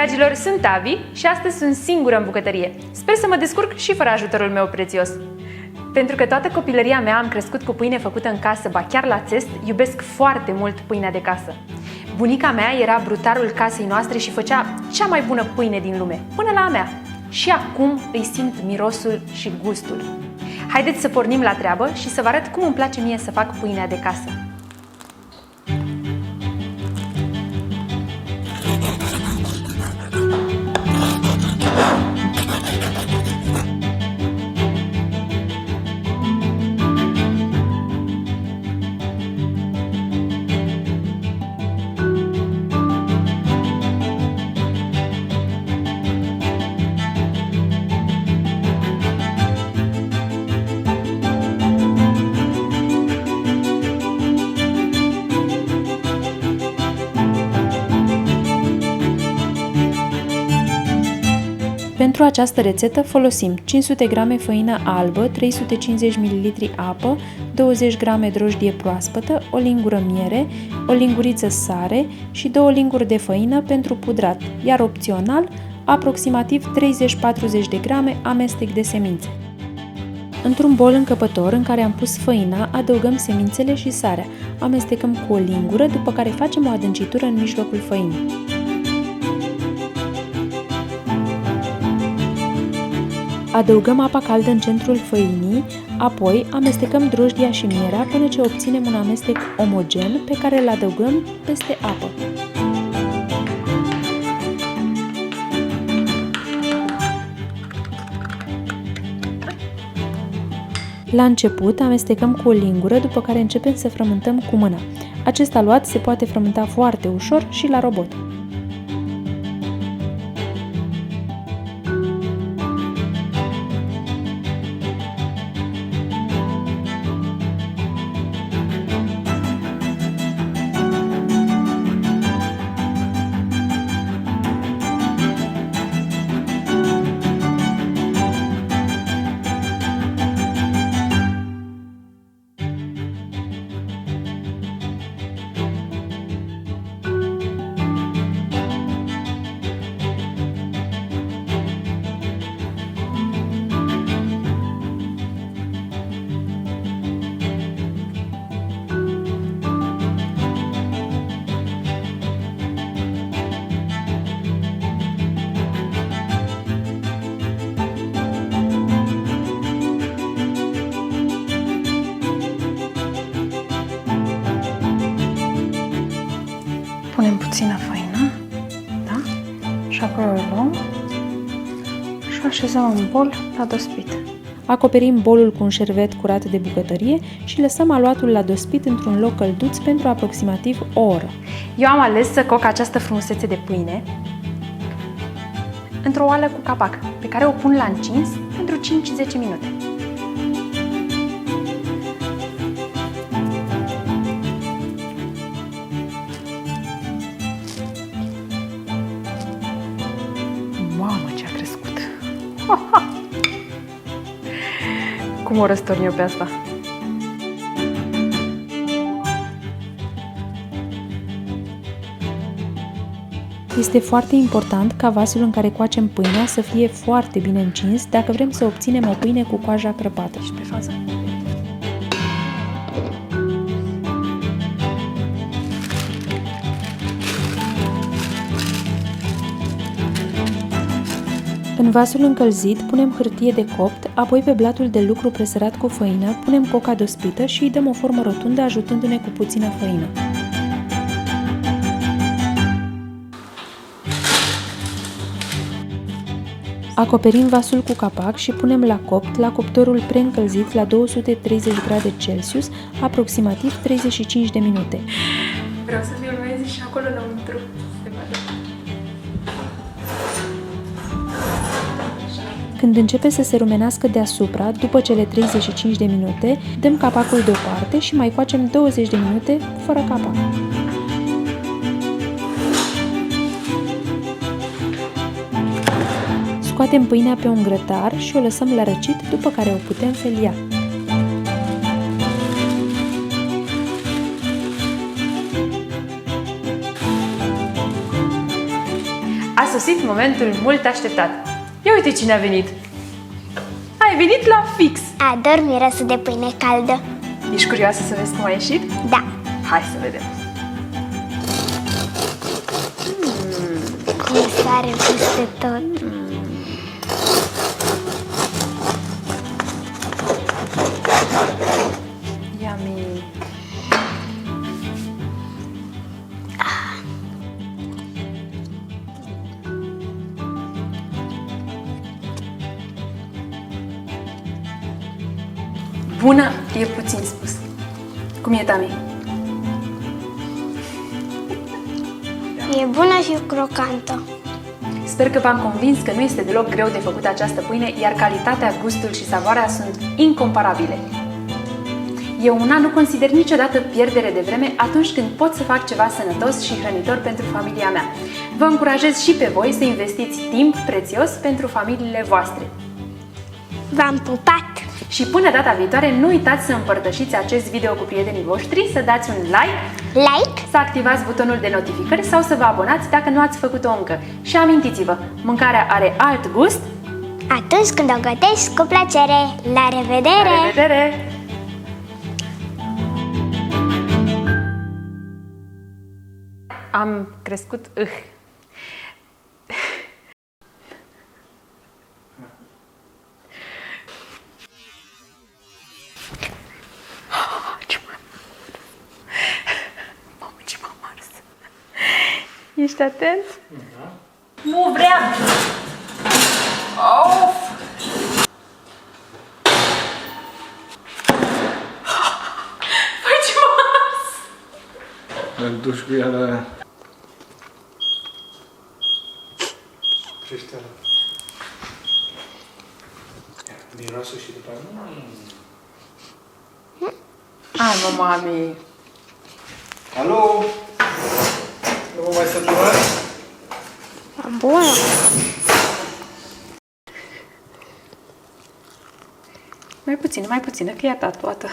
dragilor, sunt Tavi și astăzi sunt singură în bucătărie. Sper să mă descurc și fără ajutorul meu prețios. Pentru că toată copilăria mea am crescut cu pâine făcută în casă, ba chiar la țest, iubesc foarte mult pâinea de casă. Bunica mea era brutarul casei noastre și făcea cea mai bună pâine din lume, până la a mea. Și acum îi simt mirosul și gustul. Haideți să pornim la treabă și să vă arăt cum îmi place mie să fac pâinea de casă. Pentru această rețetă folosim 500 g făină albă, 350 ml apă, 20 g drojdie proaspătă, o lingură miere, o linguriță sare și 2 linguri de făină pentru pudrat, iar opțional, aproximativ 30-40 de grame amestec de semințe. Într-un bol încăpător în care am pus făina, adăugăm semințele și sarea, amestecăm cu o lingură, după care facem o adâncitură în mijlocul făinii. Adăugăm apa caldă în centrul făinii, apoi amestecăm drojdia și mierea până ce obținem un amestec omogen pe care îl adăugăm peste apă. La început amestecăm cu o lingură, după care începem să frământăm cu mâna. Acest aluat se poate frământa foarte ușor și la robot. Punem puțină făină, da? Și apoi o luăm și o așezăm în bol la dospit. Acoperim bolul cu un șervet curat de bucătărie și lăsăm aluatul la dospit într-un loc călduț pentru aproximativ o oră. Eu am ales să coc această frumusețe de pâine într-o oală cu capac, pe care o pun la încins pentru 5-10 minute. Mamă, ce a crescut! Cum o răstorn eu pe asta? Este foarte important ca vasul în care coacem pâinea să fie foarte bine încins dacă vrem să obținem o pâine cu coaja crăpată. Și pe față. În vasul încălzit punem hârtie de copt, apoi pe blatul de lucru presărat cu făină punem coca dospită și îi dăm o formă rotundă ajutându-ne cu puțină făină. Acoperim vasul cu capac și punem la copt la cuptorul preîncălzit la 230 grade Celsius, aproximativ 35 de minute. Vreau să filmez și acolo înăuntru. Când începe să se rumenească deasupra, după cele 35 de minute, dăm capacul deoparte și mai coacem 20 de minute fără capac. Scoatem pâinea pe un grătar și o lăsăm la răcit, după care o putem felia. sosit momentul mult așteptat. Ia uite cine a venit! Ai venit la fix! Ador mirosul de pâine caldă. Ești curioasă să vezi cum a ieșit? Da. Hai să vedem! Cum sare peste tot. Yummy! Bună e puțin spus. Cum e, Tami? E bună și crocantă. Sper că v-am convins că nu este deloc greu de făcut această pâine, iar calitatea, gustul și savoarea sunt incomparabile. Eu una nu consider niciodată pierdere de vreme atunci când pot să fac ceva sănătos și hrănitor pentru familia mea. Vă încurajez și pe voi să investiți timp prețios pentru familiile voastre. V-am pupat! Și până data viitoare, nu uitați să împărtășiți acest video cu prietenii voștri, să dați un like, să activați butonul de notificări sau să vă abonați dacă nu ați făcut-o încă. Și amintiți-vă, mâncarea are alt gust atunci când o gătești cu plăcere. La revedere! La revedere! Am crescut Ești atent? Da. Nu vreau! Of! Faci mas! Îl duci cu ea la... Crește-l. Mirosul și după aia... Hai, mă, mami! Alo? Nu vă mai săturați? Bună! Mai puțin, că e a ta toată.